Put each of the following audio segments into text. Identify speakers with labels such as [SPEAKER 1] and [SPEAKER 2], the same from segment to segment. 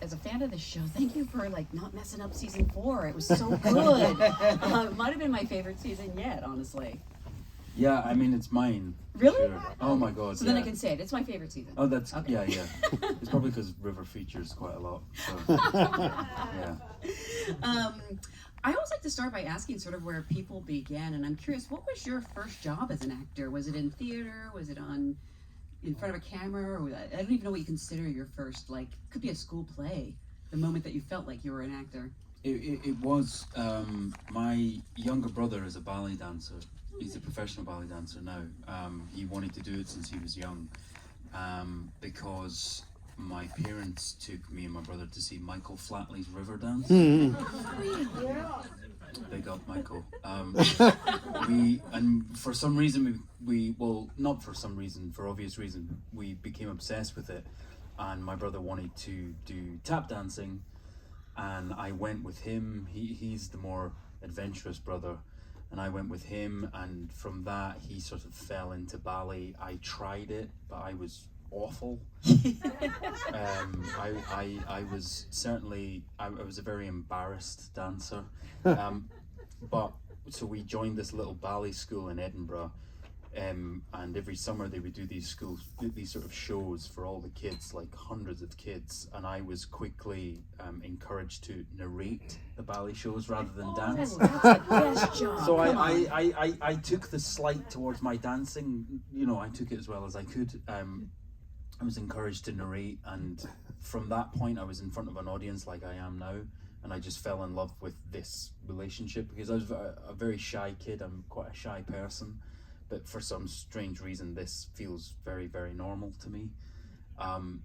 [SPEAKER 1] As a fan of the show, thank you for like not messing up season 4. It was so good. It might have been my favorite season yet, honestly.
[SPEAKER 2] Yeah, I mean it's mine.
[SPEAKER 1] Really?
[SPEAKER 2] Sure. Oh my god.
[SPEAKER 1] So then I can say it. It's my favorite season.
[SPEAKER 2] Oh, that's
[SPEAKER 1] okay.
[SPEAKER 2] Yeah. It's probably because River features quite a lot. So, yeah.
[SPEAKER 1] I always like to start by asking sort of where people began, and I'm curious, what was your first job as an actor? Was it in theater? Was it in front of a camera? Or I don't even know what you consider your first, like, could be a school play, the moment that you felt like you were an actor.
[SPEAKER 2] It was, my younger brother is a ballet dancer. He's a professional ballet dancer now. He wanted to do it since he was young, because my parents took me and my brother to see Michael Flatley's River Dance. Big up, Michael. For some reason, not for some reason, for obvious reason, we became obsessed with it. And my brother wanted to do tap dancing, and I went with him. He's the more adventurous brother, and I went with him. And from that, he sort of fell into ballet. I tried it, but I was awful. I was certainly, I was a very embarrassed dancer. But so we joined this little ballet school in Edinburgh, and every summer they would do these sort of shows for all the kids, like hundreds of kids, and I was quickly encouraged to narrate the ballet shows rather than dance.
[SPEAKER 1] That's the best job.
[SPEAKER 2] So I took the slight towards my dancing, I took it as well as I could. I was encouraged to narrate, and from that point I was in front of an audience like I am now, and I just fell in love with this relationship because I was a very shy kid. I'm quite a shy person, but for some strange reason this feels very, very normal to me.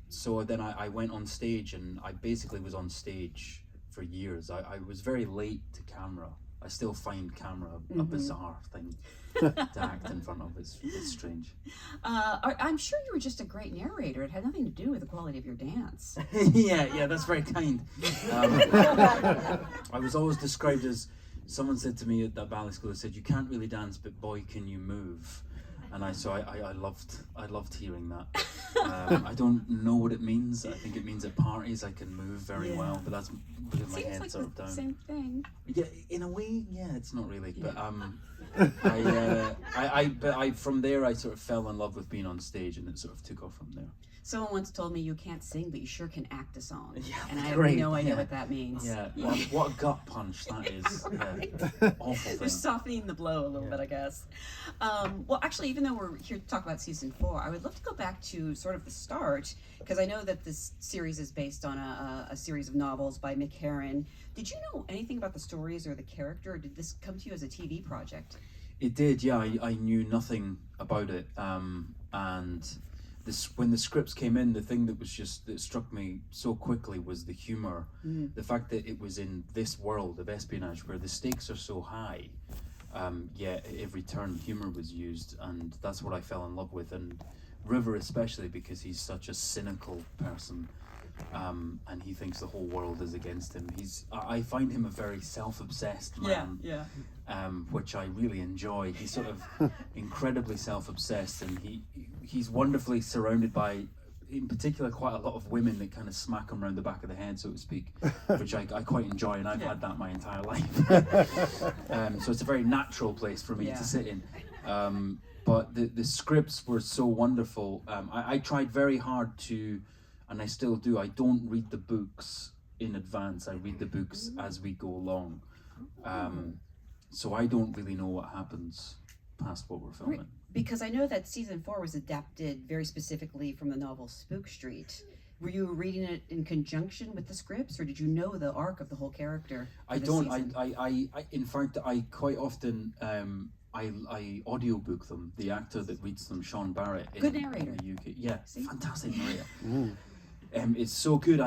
[SPEAKER 2] So then I went on stage, and I basically was on stage for years. I was very late to camera. I still find camera a bizarre thing to act in front of. It's strange.
[SPEAKER 1] I'm sure you were just a great narrator. It had nothing to do with the quality of your dance.
[SPEAKER 2] yeah, that's very kind. I was always described as, someone said to me at that ballet school, they said, you can't really dance, but boy, can you move. And I loved hearing that. I don't know what it means. I think it means at parties I can move very well, but that's because my head's
[SPEAKER 1] like
[SPEAKER 2] sort of down.
[SPEAKER 1] Same thing.
[SPEAKER 2] Yeah, in a way, yeah, it's not really.
[SPEAKER 1] Yeah.
[SPEAKER 2] But from there I sort of fell in love with being on stage, and it sort of took off from there.
[SPEAKER 1] Someone once told me you can't sing, but you sure can act a song.
[SPEAKER 2] Yeah,
[SPEAKER 1] and I have
[SPEAKER 2] great.
[SPEAKER 1] no idea what that means.
[SPEAKER 2] Yeah, what a gut punch that is.
[SPEAKER 1] Right.
[SPEAKER 2] Yeah. Awful thing.
[SPEAKER 1] You're softening the blow a little bit, I guess. Well, actually, even though we're here to talk about season 4, I would love to go back to sort of the start, because I know that this series is based on a series of novels by Mick Herron. Did you know anything about the stories or the character, or did this come to you as a TV project?
[SPEAKER 2] It did, yeah. I knew nothing about it, and when the scripts came in, the thing that struck me so quickly was the humor. The fact that it was in this world of espionage where the stakes are so high, yet at every turn humor was used, and that's what I fell in love with. And River especially, because he's such a cynical person, and he thinks the whole world is against him. I find him a very self-obsessed man, which I really enjoy. He's sort of incredibly self-obsessed, and he's wonderfully surrounded by, in particular, quite a lot of women that kind of smack him around the back of the head, so to speak, which I quite enjoy, and I've had that my entire life. So it's a very natural place for me to sit in. But the scripts were so wonderful. I tried very hard to, and I still do, I don't read the books in advance. I read the books as we go along. So I don't really know what happens past what we're filming.
[SPEAKER 1] Because I know that season 4 was adapted very specifically from the novel Spook Street. Were you reading it in conjunction with the scripts, or did you know the arc of the whole character?
[SPEAKER 2] I don't. I in fact, I quite often I audiobook them. The actor that reads them, Sean Barrett,
[SPEAKER 1] good narrator.
[SPEAKER 2] In the UK. Yeah, fantastic narrator. It's so good.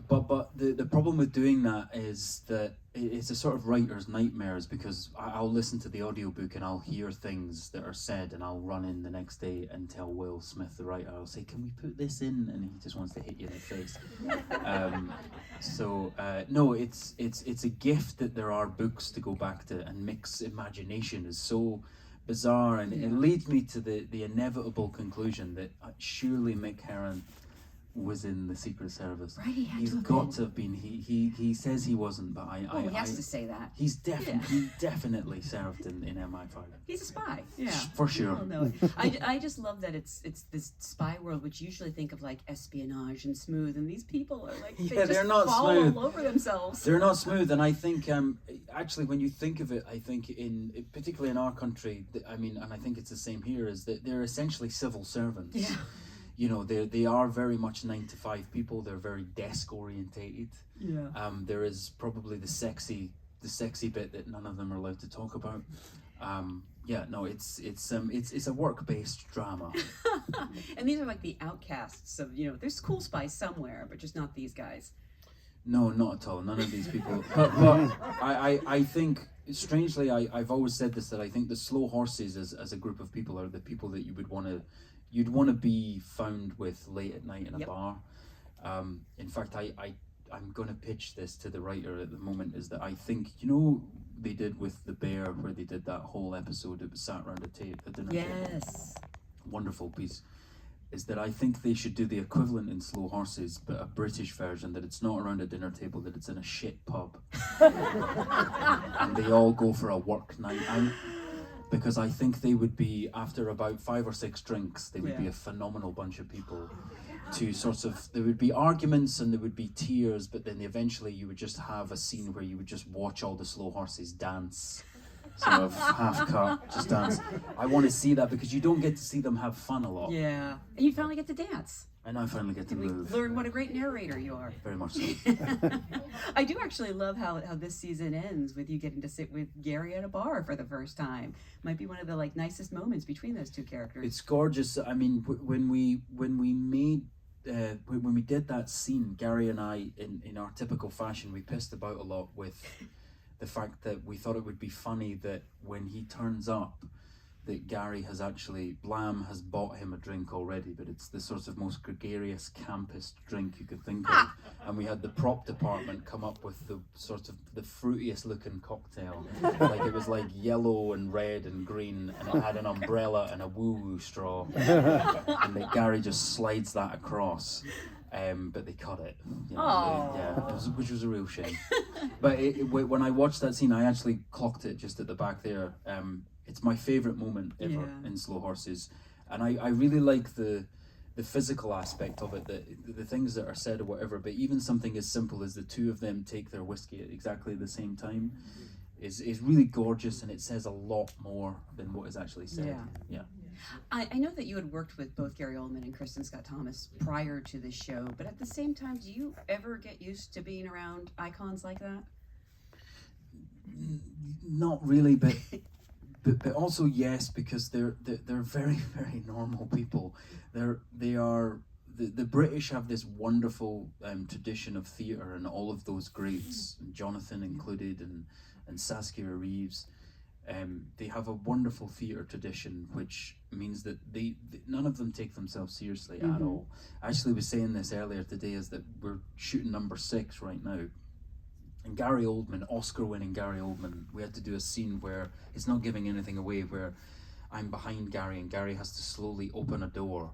[SPEAKER 2] But the problem with doing that is that it's a sort of writer's nightmares, because I'll listen to the audiobook and I'll hear things that are said, and I'll run in the next day and tell Will Smith, the writer, I'll say, can we put this in? And he just wants to hit you in the face. No, it's a gift that there are books to go back to, and Mick's imagination is so bizarre, and it leads me to the inevitable conclusion that surely Mick Herron was in the Secret Service.
[SPEAKER 1] Right, he had
[SPEAKER 2] He's
[SPEAKER 1] to have
[SPEAKER 2] got
[SPEAKER 1] been.
[SPEAKER 2] to have been. He says he wasn't, but
[SPEAKER 1] He has to say that.
[SPEAKER 2] He definitely served in MI5.
[SPEAKER 1] He's a spy. Yeah,
[SPEAKER 2] For sure.
[SPEAKER 1] We all know it. I just love that it's this spy world, which you usually think of like espionage and smooth, and these people are like
[SPEAKER 2] they're not
[SPEAKER 1] fall
[SPEAKER 2] smooth.
[SPEAKER 1] all over themselves.
[SPEAKER 2] They're not smooth, and I think actually when you think of it, I think particularly in our country, I mean, and I think it's the same here, is that they're essentially civil servants.
[SPEAKER 1] Yeah.
[SPEAKER 2] You know, they are very much 9-to-5 people. They're very desk orientated.
[SPEAKER 1] Yeah.
[SPEAKER 2] There is probably the sexy bit that none of them are allowed to talk about. It's a work-based drama.
[SPEAKER 1] And these are like the outcasts of, there's cool spies somewhere, but just not these guys.
[SPEAKER 2] No, not at all. None of these people. But I think, strangely, I've always said this, that I think the slow horses as a group of people are the people that you'd want to be found with late at night in a bar. In fact, I'm going to pitch this to the writer at the moment, is that I think, they did with The Bear, where they did that whole episode, it was sat around a dinner table.
[SPEAKER 1] Yes.
[SPEAKER 2] Wonderful piece. Is that I think they should do the equivalent in Slow Horses, but a British version, that it's not around a dinner table, that it's in a shit pub. And they all go for a work night out. Because I think they would be, after about 5 or 6 drinks, they would be a phenomenal bunch of people. To sort of, there would be arguments and there would be tears, but then eventually you would just have a scene where you would just watch all the slow horses dance. Sort of half cut, just dance. I want to see that, because you don't get to see them have fun a lot.
[SPEAKER 1] Yeah. And you finally get to dance.
[SPEAKER 2] And I finally get to move.
[SPEAKER 1] Learn what a great narrator you are.
[SPEAKER 2] Very much so.
[SPEAKER 1] I do actually love how this season ends with you getting to sit with Gary at a bar for the first time. Might be one of the nicest moments between those two characters.
[SPEAKER 2] It's gorgeous. I mean, when we did that scene, Gary and I, in our typical fashion, we pissed about a lot with the fact that we thought it would be funny that when he turns up, that Gary has actually, Blam has bought him a drink already, but it's the sort of most gregarious, campest drink you could think of. And we had the prop department come up with the sort of the fruitiest looking cocktail. Like it was like yellow and red and green, and it had an umbrella and a woo-woo straw. And that Gary just slides that across. But they cut it. Which was a real shame. But when I watched that scene, I actually clocked it just at the back there. It's my favourite moment ever in Slow Horses, and I really like the physical aspect of it, the things that are said or whatever. But even something as simple as the two of them take their whiskey at exactly the same time is really gorgeous, and it says a lot more than what is actually said. Yeah.
[SPEAKER 1] I know that you had worked with both Gary Oldman and Kristen Scott Thomas prior to this show, but at the same time, do you ever get used to being around icons like that?
[SPEAKER 2] Not really, but also yes, because they're very, very normal people. The British have this wonderful tradition of theatre, and all of those greats, Jonathan included, and Saskia Reeves. They have a wonderful theatre tradition, which means that they none of them take themselves seriously at all. I actually was saying this earlier today, is that we're shooting number 6 right now. And Gary Oldman, Oscar-winning Gary Oldman, we had to do a scene where it's not giving anything away, where I'm behind Gary and Gary has to slowly open a door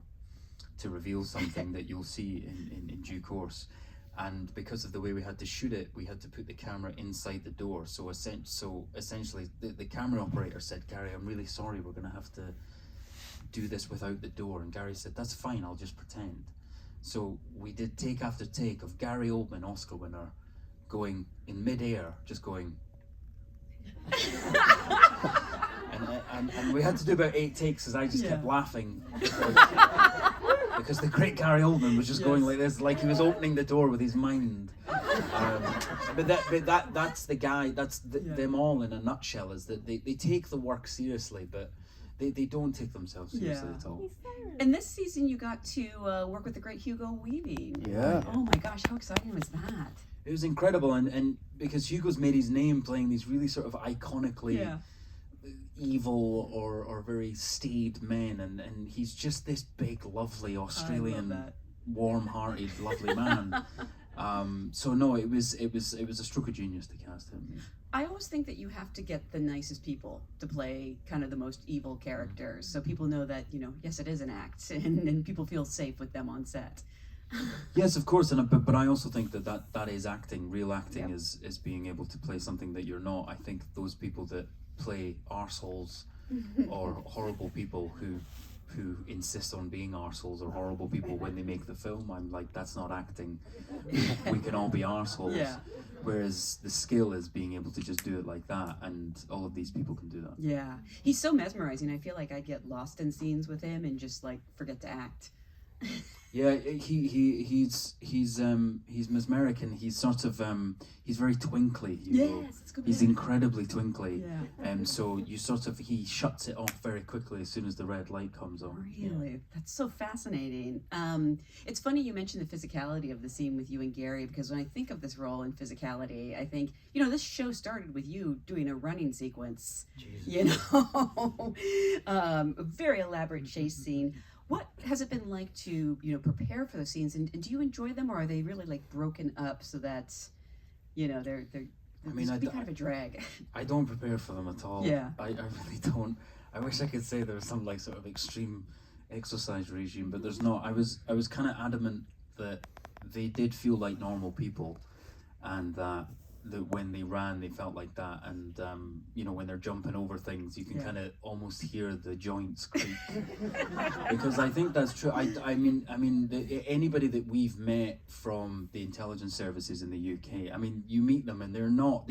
[SPEAKER 2] to reveal something that you'll see in due course. And because of the way we had to shoot it, we had to put the camera inside the door. So essentially, the camera operator said, "Gary, I'm really sorry, we're going to have to do this without the door." And Gary said, "That's fine, I'll just pretend." So we did take after take of Gary Oldman, Oscar winner, going in mid-air, just going. and we had to do about 8 takes, as I just kept laughing. Because the great Gary Oldman was just going like this, like he was opening the door with his mind. But that's the guy, that's them all in a nutshell, is that they take the work seriously, but they don't take themselves seriously at all.
[SPEAKER 1] And this season you got to work with the great Hugo Weaving.
[SPEAKER 2] Yeah.
[SPEAKER 1] Oh my gosh, how exciting was that?
[SPEAKER 2] It was incredible, and because Hugo's made his name playing these really sort of iconically evil or very staid men, and he's just this big, lovely Australian, warm-hearted, lovely man. So no, it was a stroke of genius to cast him.
[SPEAKER 1] I always think that you have to get the nicest people to play kind of the most evil characters, so people know that, yes, it is an act, and people feel safe with them on set.
[SPEAKER 2] Yes, of course, but I also think that is acting. Real acting is being able to play something that you're not. I think those people that play arseholes or horrible people who insist on being arseholes or horrible people when they make the film, I'm like, that's not acting. We can all be arseholes.
[SPEAKER 1] Yeah.
[SPEAKER 2] Whereas the skill is being able to just do it like that, and all of these people can do that.
[SPEAKER 1] Yeah, he's so mesmerizing. I feel like I get lost in scenes with him and just like forget to act.
[SPEAKER 2] Yeah, he's mesmeric, and he's sort of he's very twinkly.
[SPEAKER 1] It's good.
[SPEAKER 2] He's incredibly twinkly.
[SPEAKER 1] Yeah.
[SPEAKER 2] So you sort of he shuts it off very quickly as soon as the red light comes on.
[SPEAKER 1] Really, that's so fascinating. It's funny you mentioned the physicality of the scene with you and Gary, because when I think of this role in Physicality, I think, you know, this show started with you doing a running sequence.
[SPEAKER 2] Jesus.
[SPEAKER 1] You know, a very elaborate chase scene. What has it been like to, you know, prepare for those scenes, and do you enjoy them, or are they really like broken up so that, you know, they're
[SPEAKER 2] I mean,
[SPEAKER 1] be kind of a drag?
[SPEAKER 2] I don't prepare for them at all.
[SPEAKER 1] Yeah.
[SPEAKER 2] I really don't. I wish I could say there was some like sort of extreme exercise regime, but there's not. I was kind of adamant that they did feel like normal people, and that when they ran they felt like that, and you know, when they're jumping over things you can kind of almost hear the joints creak. Because I think that's true. I mean anybody that we've met from the intelligence services in the UK, I mean, you meet them and they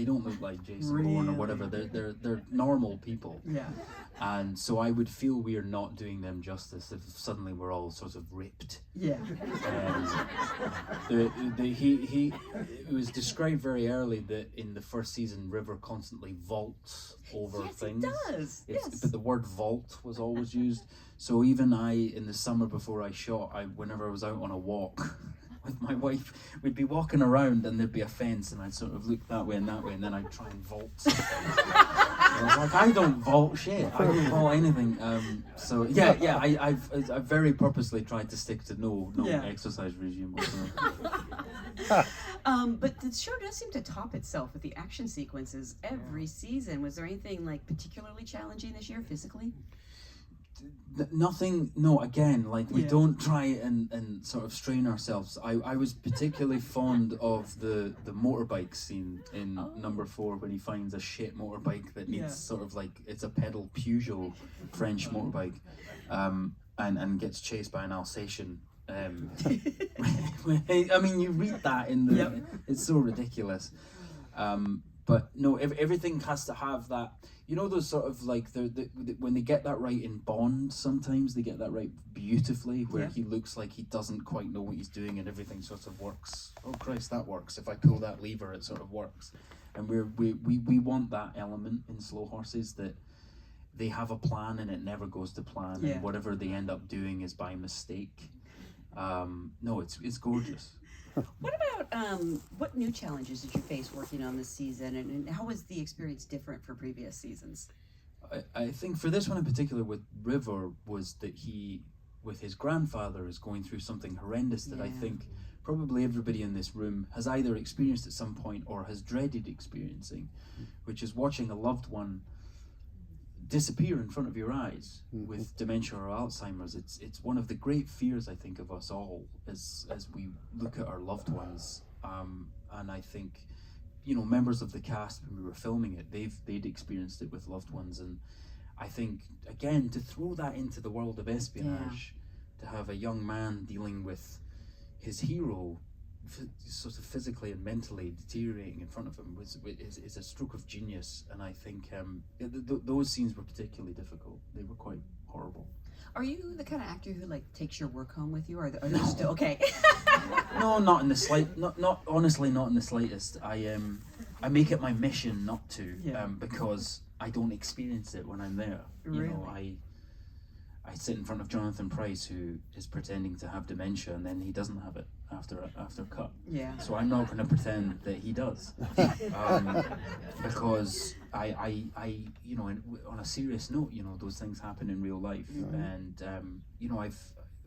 [SPEAKER 2] don't look like Jason Bourne or whatever. They're normal people.
[SPEAKER 1] Yeah.
[SPEAKER 2] And so I would feel we're not doing them justice if suddenly we're all sort of ripped.
[SPEAKER 1] Yeah.
[SPEAKER 2] It was described very early that in the first season River constantly vaults over things.
[SPEAKER 1] Yes, it does. Yes.
[SPEAKER 2] But the word vault was always used. So even I, in the summer before I shot, whenever I was out on a walk with my wife, we'd be walking around and there'd be a fence, and I'd sort of look that way, and then I'd try and vault something. I was like, I don't vault shit. I don't vault anything. So yeah, I've very purposely tried to stick to no exercise regime whatsoever.
[SPEAKER 1] But the show does seem to top itself with the action sequences every season. Was there anything like particularly challenging this year physically?
[SPEAKER 2] Nothing. No, again, like we don't try and sort of strain ourselves. I was particularly fond of the motorbike scene in number 4, when he finds a shit motorbike that needs sort of like, it's a pedal Peugeot French motorbike, and gets chased by an Alsatian. I mean, you read that in the it's so ridiculous. But no, everything has to have that. You know, those sort of like when they get that right in Bond, sometimes they get that right beautifully, where he looks like he doesn't quite know what he's doing and everything sort of works. Oh Christ, that works. If I pull that lever, it sort of works. And we want that element in Slow Horses, that they have a plan and it never goes to plan, and whatever they end up doing is by mistake. No, it's gorgeous.
[SPEAKER 1] What about what new challenges did you face working on this season, and how was the experience different for previous seasons?
[SPEAKER 2] I think for this one in particular with River was that he, with his grandfather, is going through something horrendous that I think probably everybody in this room has either experienced at some point or has dreaded experiencing, which is watching a loved one disappear in front of your eyes with dementia or Alzheimer's. It's one of the great fears, I think, of us all as we look at our loved ones. And I think, you know, members of the cast, when we were filming it, they'd experienced it with loved ones, and I think, again, to throw that into the world of espionage, to have a young man dealing with his hero sort of physically and mentally deteriorating in front of him is a stroke of genius. And I think those scenes were particularly difficult. They were quite horrible.
[SPEAKER 1] Are you the kind of actor who like takes your work home with you, or are they still okay?
[SPEAKER 2] No, not in the slight. Not honestly, not in the slightest. I make it my mission not to, because I don't experience it when I'm there.
[SPEAKER 1] Really?
[SPEAKER 2] You know, I sit in front of Jonathan Pryce, who is pretending to have dementia, and then he doesn't have it after cut.
[SPEAKER 1] Yeah.
[SPEAKER 2] So I'm not going to pretend that he does, because I you know, on a serious note, you know, those things happen in real life, and you know, I've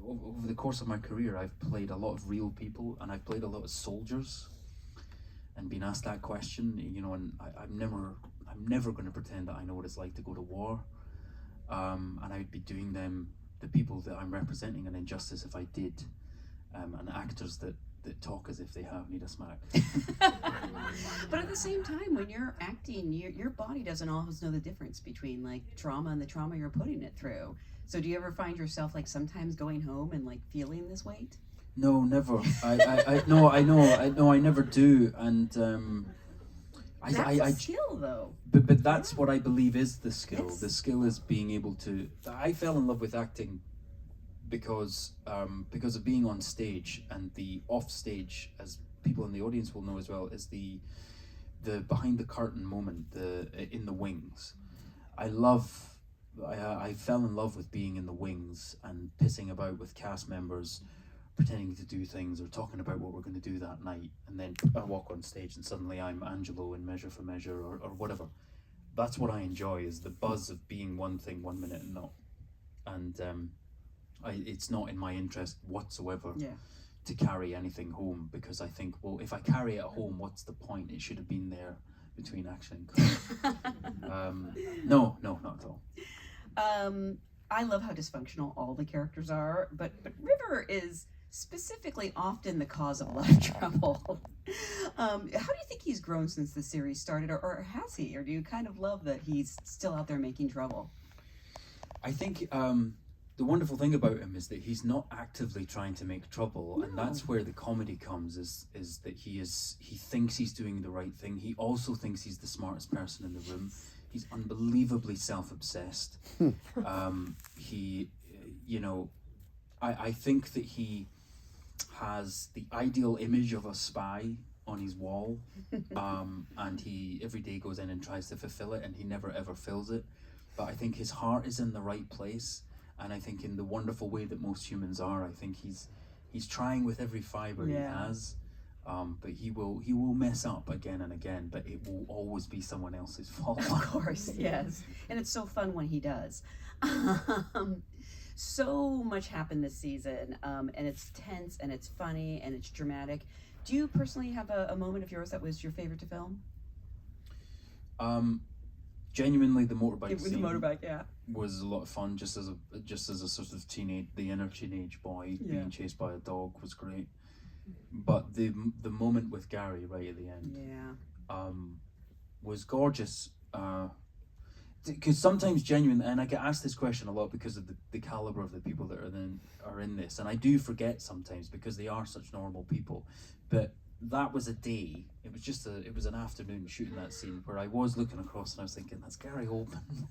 [SPEAKER 2] over the course of my career, I've played a lot of real people, and I've played a lot of soldiers, and been asked that question, you know, and I'm never going to pretend that I know what it's like to go to war. And I would be doing the people that I'm representing, an injustice if I did. and actors that talk as if they need a smack.
[SPEAKER 1] But at the same time, when you're acting, your body doesn't always know the difference between like trauma and the trauma you're putting it through. So do you ever find yourself like sometimes going home and like feeling this weight?
[SPEAKER 2] No, never. I never do, and
[SPEAKER 1] That's a skill, though.
[SPEAKER 2] But that's what I believe is the skill.
[SPEAKER 1] Yes.
[SPEAKER 2] The skill is being able to. I fell in love with acting because of being on stage, and the off stage, as people in the audience will know as well, is the behind the curtain moment, in the wings. I fell in love with being in the wings and pissing about with cast members, pretending to do things or talking about what we're going to do that night, and then I walk on stage and suddenly I'm Angelo in Measure for Measure or whatever. That's what I enjoy, is the buzz of being one thing 1 minute and not. And it's not in my interest whatsoever to carry anything home, because I think, well, if I carry it home, what's the point? It should have been there between action and cut. No, not at all.
[SPEAKER 1] I love how dysfunctional all the characters are, but River is specifically often the cause of a lot of trouble. How do you think he's grown since the series started, or has he? Or do you kind of love that he's still out there making trouble?
[SPEAKER 2] I think the wonderful thing about him is that he's not actively trying to make trouble, and that's where the comedy comes, is that he thinks he's doing the right thing. He also thinks he's the smartest person in the room. He's unbelievably self-obsessed. I think that he has the ideal image of a spy on his wall, and he every day goes in and tries to fulfill it, and he never ever fills it. But I think his heart is in the right place, and I think in the wonderful way that most humans are, I think he's trying with every fiber he has. But he will mess up again and again, but it will always be someone else's fault.
[SPEAKER 1] Of course, yes. And it's so fun when he does. So much happened this season, and it's tense, and it's funny, and it's dramatic. Do you personally have a moment of yours that was your favorite to film?
[SPEAKER 2] Genuinely, the motorbike
[SPEAKER 1] Scene.
[SPEAKER 2] The
[SPEAKER 1] motorbike, yeah.
[SPEAKER 2] Was a lot of fun. Just as a sort of the inner teenage boy being chased by a dog was great. But the moment with Gary right at the end, was gorgeous. Because sometimes genuinely, and I get asked this question a lot because of the caliber of the people that are in this, and I do forget sometimes because they are such normal people. But that was a day. It was an afternoon shooting that scene where I was looking across and I was thinking, that's Gary Oldman.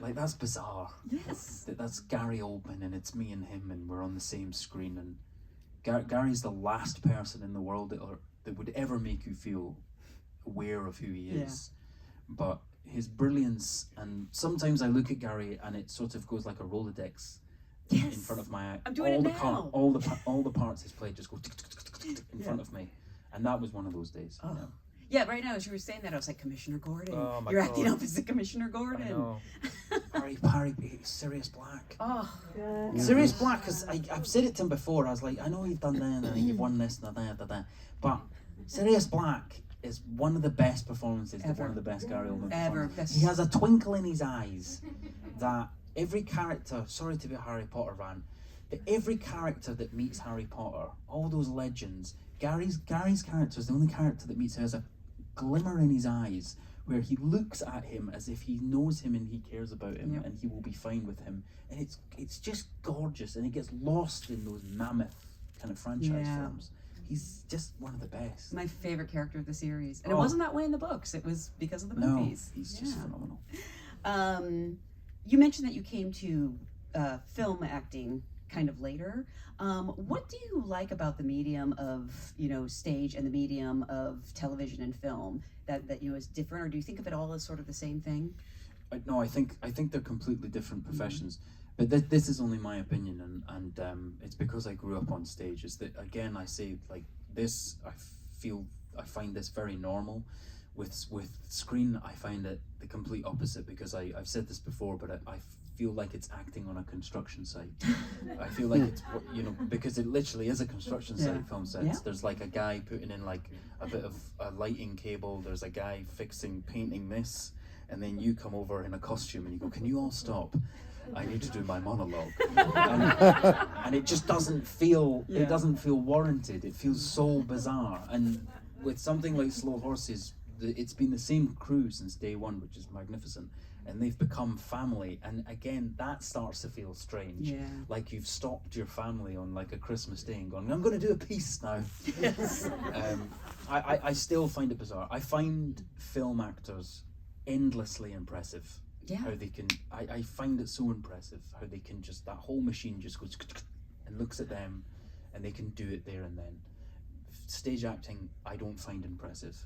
[SPEAKER 2] Like, that's bizarre.
[SPEAKER 1] Yes.
[SPEAKER 2] That's Gary Oldman, and it's me and him, and we're on the same screen. And Gary's the last person in the world that would ever make you feel aware of who he is. But his brilliance, and sometimes I look at Gary and it sort of goes like a Rolodex in front of my eye.
[SPEAKER 1] I'm doing it now.
[SPEAKER 2] All the parts he's played just go tick, tick, tick, tick, tick, in front of me, and that was one of those days.
[SPEAKER 1] Oh. Yeah, right now as you were saying that, I was like, Commissioner Gordon.
[SPEAKER 2] Oh my
[SPEAKER 1] You're
[SPEAKER 2] God.
[SPEAKER 1] acting opposite Commissioner Gordon.
[SPEAKER 2] I know. Harry, Sirius Black.
[SPEAKER 1] Oh,
[SPEAKER 2] Sirius Black, because I've said it to him before. I was like, I know you've done that, and you've won this, and that, but Sirius Black is one of the best performances, one of the best Gary Oldman performances. He has a twinkle in his eyes that every character, sorry to be a Harry Potter fan, but every character that meets Harry Potter, all those legends, Gary's character is the only character that meets him, has a glimmer in his eyes where he looks at him as if he knows him and he cares about him and he will be fine with him, and it's just gorgeous, and it gets lost in those mammoth kind of franchise films. He's just one of the best.
[SPEAKER 1] My favorite character of the series. And it wasn't that way in the books. It was because of the movies.
[SPEAKER 2] He's just phenomenal.
[SPEAKER 1] You mentioned that you came to film acting kind of later. What do you like about the medium of, stage and the medium of television and film that is different, or do you think of it all as sort of the same thing?
[SPEAKER 2] No, I think they're completely different professions. But this is only my opinion, and it's because I grew up on stage. Is that, again, I say, like, this, I find this very normal. With screen, I find it the complete opposite, because I've said this before, but I feel like it's acting on a construction site. I feel like it's, because it literally is a construction site, film sets. Yeah. There's like a guy putting in like a bit of a lighting cable, there's a guy painting this, and then you come over in a costume and you go, can you all stop? I need to do my monologue, and it just doesn't feel it doesn't feel warranted. It feels so bizarre. And with something like Slow Horses, it's been the same crew since day one, which is magnificent, and they've become family. And again, that starts to feel strange.
[SPEAKER 1] Yeah.
[SPEAKER 2] Like you've stopped your family on like a Christmas day and gone, I'm going to do a piece now.
[SPEAKER 1] Yes.
[SPEAKER 2] I still find it bizarre. I find film actors endlessly impressive.
[SPEAKER 1] Yeah.
[SPEAKER 2] How they can, I find it so impressive how they can just, that whole machine just goes and looks at them, and they can do it there and then. Stage acting, I don't find impressive.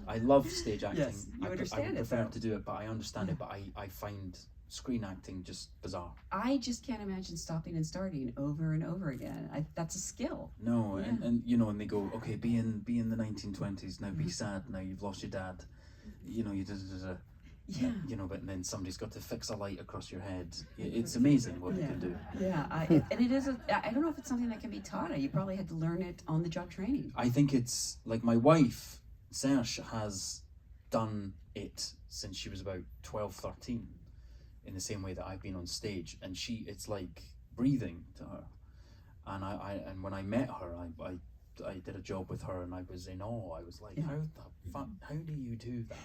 [SPEAKER 2] I love stage acting.
[SPEAKER 1] Yes, you understand
[SPEAKER 2] I
[SPEAKER 1] it,
[SPEAKER 2] prefer
[SPEAKER 1] though.
[SPEAKER 2] to do it, but I understand it. But I find screen acting just bizarre.
[SPEAKER 1] I just can't imagine stopping and starting over and over again. That's a skill.
[SPEAKER 2] No, and you know, and they go, okay, be in the 1920s now. Be sad now. You've lost your dad. You know,
[SPEAKER 1] Yeah.
[SPEAKER 2] You know, but then somebody's got to fix a light across your head. It's amazing what they can do.
[SPEAKER 1] Yeah, and it is. I don't know if it's something that can be taught. You probably had to learn it on the job training.
[SPEAKER 2] I think it's like my wife, Serge, has done it since she was about 12, 13, in the same way that I've been on stage, and it's like breathing to her. And when I met her, I did a job with her, and I was in awe. I was like, how the fuck? How do you do that?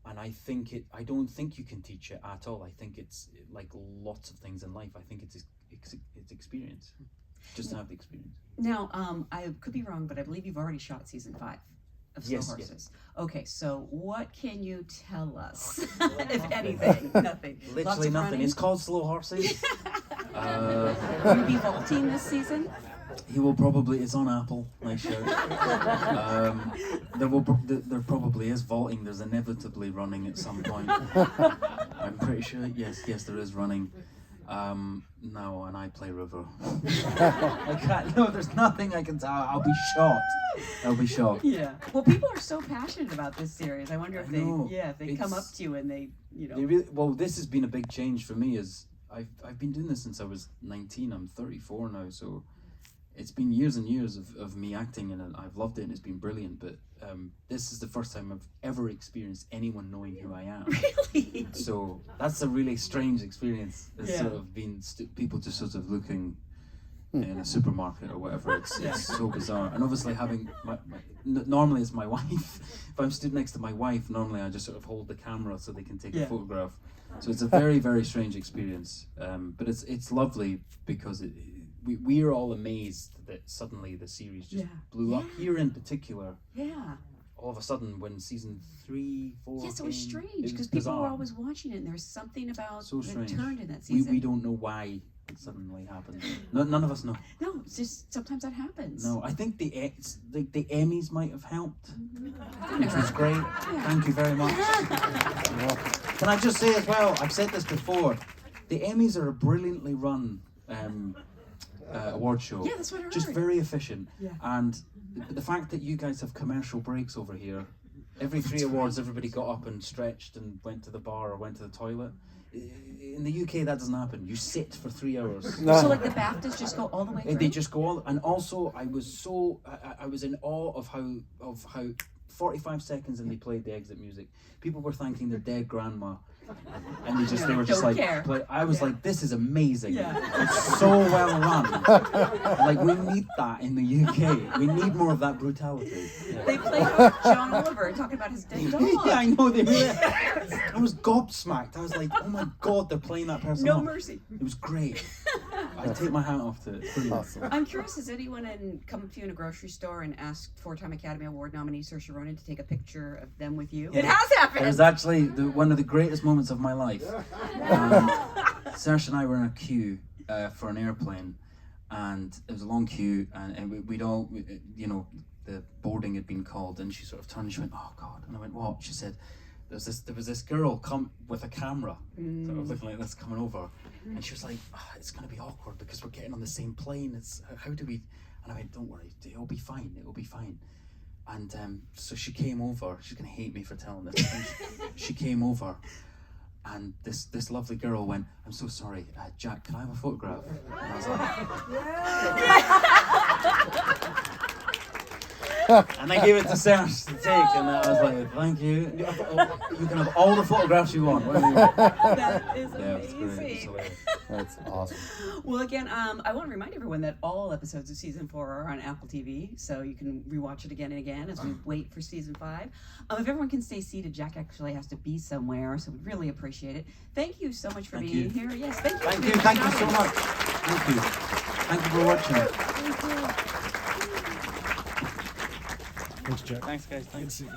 [SPEAKER 2] And I don't think you can teach it at all. I think it's like lots of things in life. I think it's experience. Just to have the experience.
[SPEAKER 1] Now, I could be wrong, but I believe you've already shot season 5 of Slow Horses. Yes. Okay, so what can you tell us, if anything? Nothing.
[SPEAKER 2] Literally nothing.
[SPEAKER 1] Running?
[SPEAKER 2] It's called Slow Horses.
[SPEAKER 1] Will you be vaulting this season?
[SPEAKER 2] He will probably. It's on Apple. Nice show. There probably is vaulting. There's inevitably running at some point. I'm pretty sure. Yes, there is running. No, and I play River. I can't. No, there's nothing I can tell. I'll be shocked.
[SPEAKER 1] Yeah. Well, people are so passionate about this series. I wonder if they come up to you and they, you know.
[SPEAKER 2] Well, this has been a big change for me. I've been doing this since I was 19. I'm 34 now, so. It's been years and years of me acting, and I've loved it, and it's been brilliant. But this is the first time I've ever experienced anyone knowing who I am.
[SPEAKER 1] Really?
[SPEAKER 2] So that's a really strange experience. It's sort of been people just sort of looking in a supermarket or whatever. It's so bizarre. And obviously having normally it's my wife. If I'm stood next to my wife, normally I just sort of hold the camera so they can take a photograph. So it's a very, very strange experience. But it's lovely because we're all amazed that suddenly the series just blew up here in particular. Yeah. All of a sudden, when season 3, 4
[SPEAKER 1] yes, it was strange because people were always watching it, and there's something about that turned in that season.
[SPEAKER 2] We don't know why it suddenly happened. None of us know.
[SPEAKER 1] No, it's just sometimes that happens.
[SPEAKER 2] No, I think the Emmys might have helped, which was great. Thank you very much. Can I just say as well? I've said this before. The Emmys are a brilliantly run. Award show.
[SPEAKER 1] Yeah, that's what I heard.
[SPEAKER 2] Just very efficient. Yeah. And the fact that you guys have commercial breaks over here, every 3 awards everybody got up and stretched and went to the bar or went to the toilet. In the UK that doesn't happen. You sit for 3 hours.
[SPEAKER 1] So like the BAFTAs just go all the way through?
[SPEAKER 2] They just go all, and also I was in awe of how 45 seconds and they played the exit music. People were thanking their dead grandma. And they were just like, I was like, this is amazing. Yeah. It's so well run. Like, we need that in the UK. We need more of that brutality. Yeah.
[SPEAKER 1] They played John Oliver talking about his dead dog.
[SPEAKER 2] Yeah, I know. They really. I was gobsmacked. I was like, oh my God, they're playing that person
[SPEAKER 1] No
[SPEAKER 2] off.
[SPEAKER 1] mercy.
[SPEAKER 2] It was great. I take my hat off to it. It's pretty awesome.
[SPEAKER 1] I'm curious, has anyone come up to you in a grocery store and asked 4-time Academy Award nominee Saoirse Ronan to take a picture of them with you? Yeah. It has happened!
[SPEAKER 2] It was actually one of the greatest moments of my life. Saoirse and I were in a queue for an airplane, and it was a long queue, and we'd all, you know, the boarding had been called, and she sort of turned and she went, oh God, and I went, what? She said, there was this girl come with a camera, sort of looking like this, coming over, and she was like, it's going to be awkward because we're getting on the same plane. It's how do we? And I went, don't worry, it'll be fine. And so she came over. She's going to hate me for telling this. She came over, and this lovely girl went, I'm so sorry, Jack, can I have a photograph? And I was like, And I gave it to Serge to take, and I was like, thank you. You can have all the photographs you want.
[SPEAKER 1] That is
[SPEAKER 2] Yeah, it's great. It's
[SPEAKER 1] amazing.
[SPEAKER 2] hilarious.
[SPEAKER 3] That's awesome.
[SPEAKER 1] Well, again, I want to remind everyone that all episodes of season 4 are on Apple TV, so you can rewatch it again and again as we wait for season 5. If everyone can stay seated, Jack actually has to be somewhere, so we really appreciate it. Thank you so much for
[SPEAKER 2] Thank
[SPEAKER 1] being
[SPEAKER 2] you.
[SPEAKER 1] here. Yes, thank you.
[SPEAKER 2] Thank
[SPEAKER 1] for
[SPEAKER 2] you.
[SPEAKER 1] being
[SPEAKER 2] Thank you
[SPEAKER 1] our
[SPEAKER 2] so
[SPEAKER 1] audience.
[SPEAKER 2] much. Thank you. Thank you for watching.
[SPEAKER 1] Thank you.
[SPEAKER 3] Thanks, Jack.
[SPEAKER 2] Thanks, guys.
[SPEAKER 3] Good to see you.